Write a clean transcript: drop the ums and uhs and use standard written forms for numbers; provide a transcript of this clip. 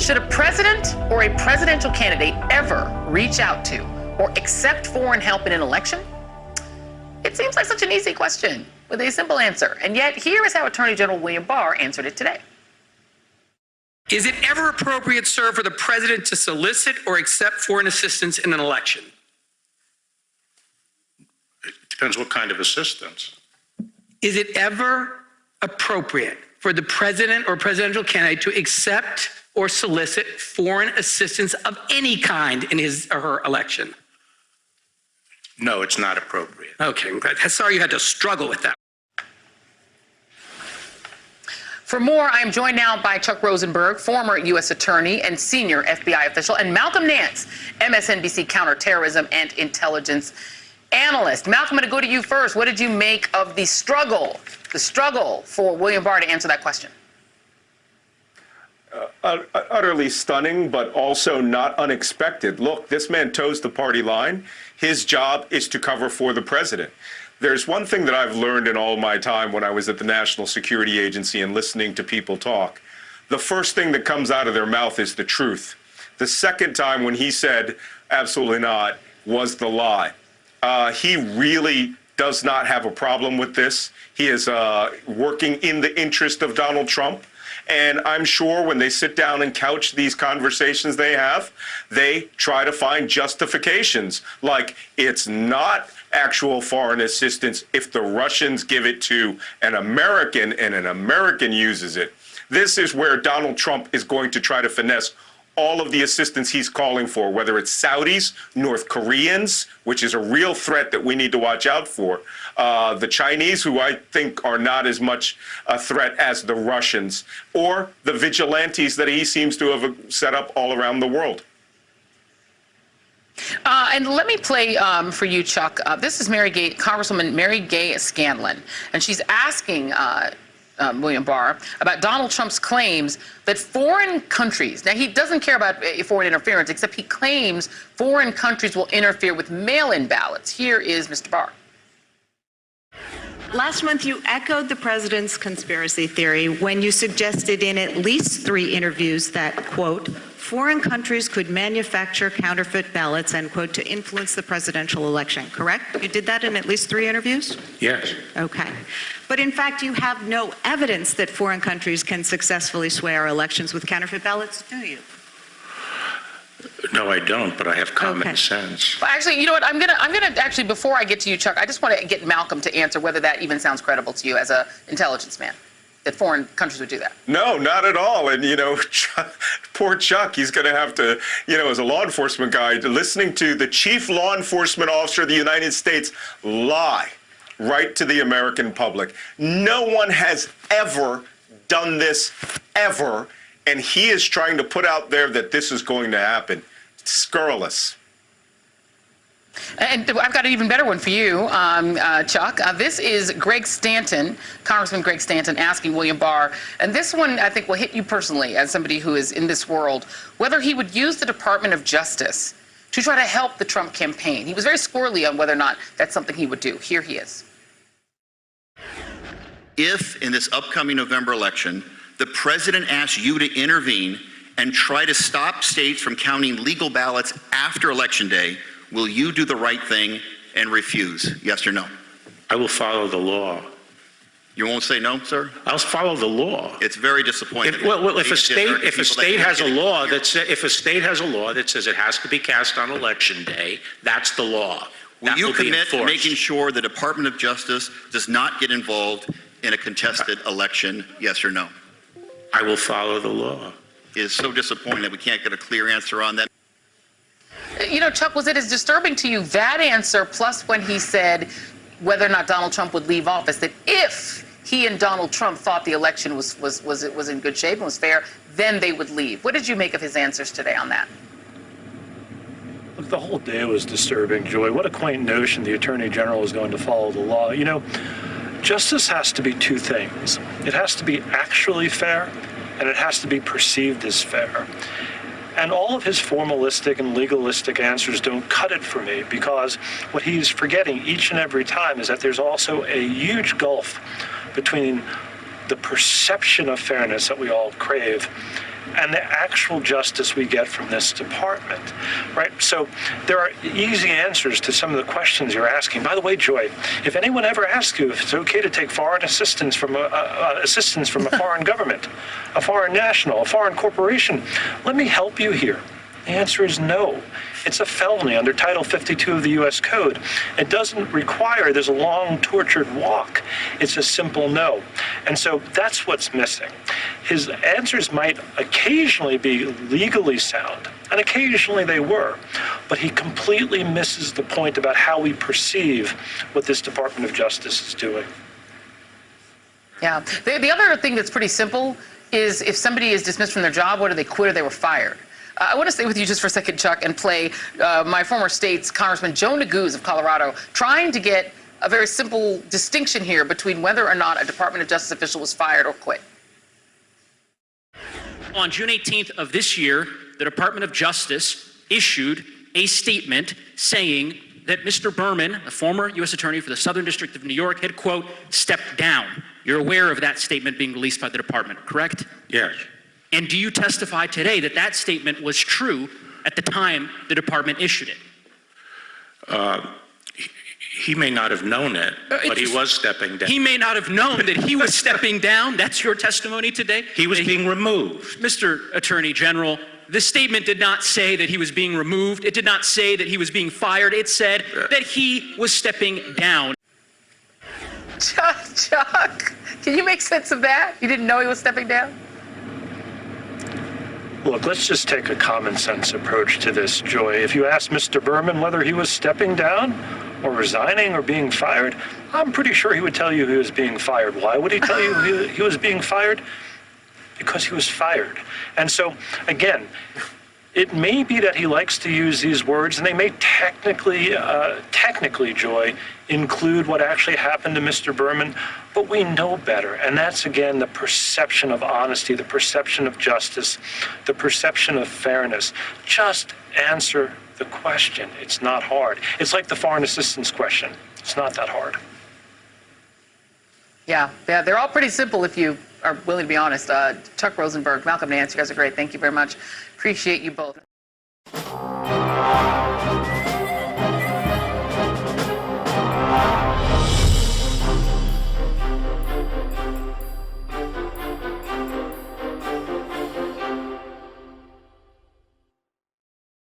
Should a president or a presidential candidate ever reach out to or accept foreign help in an election? It seems like such an easy question with a simple answer. And yet, here is how Attorney General William Barr answered it today. Is it ever appropriate, sir, for the president to solicit or accept foreign assistance in an election? It depends what kind of assistance. Is it ever appropriate for the president or presidential candidate to accept or solicit foreign assistance of any kind in his or her election? No, it's not appropriate. Okay, I'm glad. Sorry you had to struggle with that. For more, I am joined now by Chuck Rosenburg, former U.S. attorney and senior FBI official, and Malcolm Nance, MSNBC counterterrorism and intelligence analyst. Malcolm, I'm going to go to you first. What did you make of the struggle for William Barr to answer that question? Utterly stunning, but also not unexpected. Look, this man toes the party line. His job is to cover for the president. There's one thing that I've learned in all my time when I was at the National Security Agency and listening to people talk. The first thing that comes out of their mouth is the truth. The second time when he said, absolutely not, was the lie. He really does not have a problem with this. He is working in the interest of Donald Trump. And I'm sure when they sit down and couch these conversations they have, they try to find justifications, like it's not actual foreign assistance if the Russians give it to an American and an American uses it. This is where Donald Trump is going to try to finesse all of the assistance he's calling for, whether it's Saudis, North Koreans, which is a real threat that we need to watch out for, the Chinese, who I think are not as much a threat as the Russians, or the vigilantes that he seems to have set up all around the world. And let me play for you, Chuck. This is Congresswoman Mary Gay Scanlon, and she's asking William Barr about Donald Trump's claims that foreign countries, now he doesn't care about foreign interference, except he claims foreign countries will interfere with mail-in ballots. Here is Mr. Barr. Last month, you echoed the president's conspiracy theory when you suggested in at least 3 interviews that, quote, foreign countries could manufacture counterfeit ballots, end quote, to influence the presidential election, correct? You did that in at least 3 interviews? Yes. Okay. But in fact, you have no evidence that foreign countries can successfully sway our elections with counterfeit ballots, do you? No, I don't, but I have common sense. Well, actually, you know what? I'm gonna actually, before I get to you, Chuck, I just want to get Malcolm to answer whether that even sounds credible to you as an intelligence man, that foreign countries would do that. No, not at all. And, poor Chuck, he's going to have to, as a law enforcement guy, listening to the chief law enforcement officer of the United States lie right to the American public. No one has ever done this, ever. And he is trying to put out there that this is going to happen. It's scurrilous. And I've got an even better one for you, Chuck. This is Greg Stanton, Congressman Greg Stanton, asking William Barr, and this one I think will hit you personally as somebody who is in this world, whether he would use the Department of Justice to try to help the Trump campaign. He was very squirrely on whether or not that's something he would do. Here he is. If in this upcoming November election, the president asks you to intervene and try to stop states from counting legal ballots after Election Day, will you do the right thing and refuse? Yes or no? I will follow the law. You won't say no, sir? I'll follow the law. It's very disappointing. If a state has a law that says it has to be cast on Election Day, that's the law. Will you commit to making sure the Department of Justice does not get involved in a contested election? Yes or no? I will follow the law. It is so disappointing that we can't get a clear answer on that. Chuck, was it as disturbing to you, that answer, plus when he said whether or not Donald Trump would leave office, that if he and Donald Trump thought the election was in good shape and was fair, then they would leave? What did you make of his answers today on that? Look, the whole day was disturbing, Joy. What a quaint notion the Attorney General is going to follow the law. Justice has to be 2 things. It has to be actually fair, and it has to be perceived as fair. And all of his formalistic and legalistic answers don't cut it for me, because what he's forgetting each and every time is that there's also a huge gulf between the perception of fairness that we all crave and the actual justice we get from this department, right? So there are easy answers to some of the questions you're asking. By the way, Joy, if anyone ever asks you if it's okay to take foreign assistance from a foreign government, a foreign national, a foreign corporation, let me help you here. The answer is no. It's a felony under Title 52 of the U.S. Code. It doesn't require there's a long, tortured walk. It's a simple no. And so that's what's missing. His answers might occasionally be legally sound, and occasionally they were, but he completely misses the point about how we perceive what this Department of Justice is doing. Yeah. The other thing that's pretty simple is if somebody is dismissed from their job, whether they quit or they were fired. I want to stay with you just for a second, Chuck, and play my former state's Congressman Joe Neguse of Colorado trying to get a very simple distinction here between whether or not a Department of Justice official was fired or quit. On June 18th of this year, the Department of Justice issued a statement saying that Mr. Berman, the former U.S. Attorney for the Southern District of New York, had, quote, stepped down. You're aware of that statement being released by the department, correct? Yes. And do you testify today that that statement was true at the time the department issued it? He may not have known it, but he was stepping down. He may not have known that he was stepping down. That's your testimony today? He was being removed. Mr. Attorney General, this statement did not say that he was being removed. It did not say that he was being fired. It said that he was stepping down. Chuck, can you make sense of that? You didn't know he was stepping down? Look, let's just take a common sense approach to this, Joy. If you ask Mr. Berman whether he was stepping down or resigning or being fired, I'm pretty sure he would tell you he was being fired. Why would he tell you he was being fired? Because he was fired. And so, again, it may be that he likes to use these words, and they may technically, Joy, include what actually happened to Mr. Berman, but we know better. And that's, again, the perception of honesty, the perception of justice, the perception of fairness. Just answer the question. It's not hard. It's like the foreign assistance question. It's not that hard. Yeah, they're all pretty simple if you are willing to be honest. Chuck Rosenburg, Malcolm Nance, you guys are great. Thank you very much. Appreciate you both.